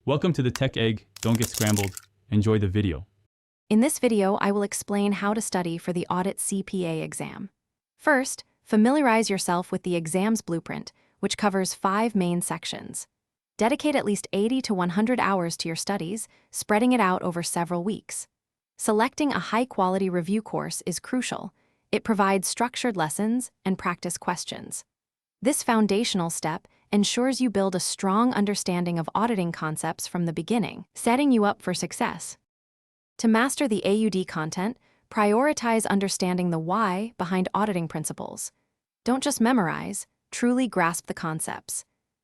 Welcome to the Tech Egg. Don't get scrambled. Enjoy the video. In this video, I will explain how to study for the Audit CPA exam. First, familiarize yourself with the exam's blueprint, which covers 5 main sections. Dedicate at least 80 to 100 hours to your studies, spreading it out over several weeks. Selecting a high-quality review course is crucial. It provides structured lessons and practice questions. This foundational step ensures you build a strong understanding of auditing concepts from the beginning, setting you up for success. To master the AUD content, prioritize understanding the why behind auditing principles. Don't just memorize, truly grasp the concepts.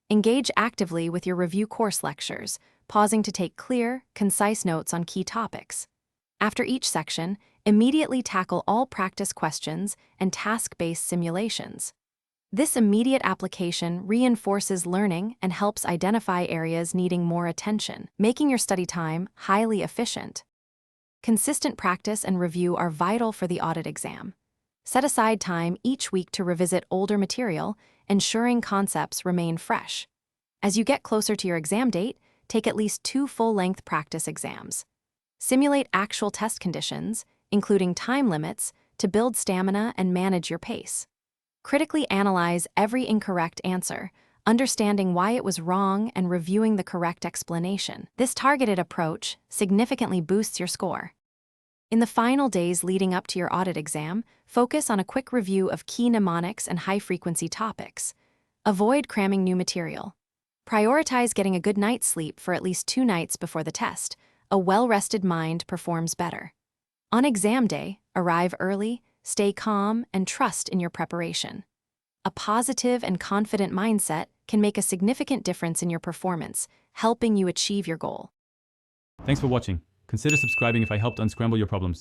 Engage actively with your review course lectures, pausing to take clear, concise notes on key topics. After each section, immediately tackle all practice questions and task-based simulations. This immediate application reinforces learning and helps identify areas needing more attention, making your study time highly efficient. Consistent practice and review are vital for the audit exam. Set aside time each week to revisit older material, ensuring concepts remain fresh. As you get closer to your exam date, take at least 2 full-length practice exams. Simulate actual test conditions, including time limits, to build stamina and manage your pace. Critically analyze every incorrect answer, understanding why it was wrong and reviewing the correct explanation. This targeted approach significantly boosts your score. In the final days leading up to your audit exam, focus on a quick review of key mnemonics and high-frequency topics. Avoid cramming new material. Prioritize getting a good night's sleep for at least 2 nights before the test. A well-rested mind performs better. On exam day, arrive early, stay calm, and trust in your preparation. A positive and confident mindset can make a significant difference in your performance, helping you achieve your goal. Thanks for watching. Consider subscribing if I helped unscramble your problems.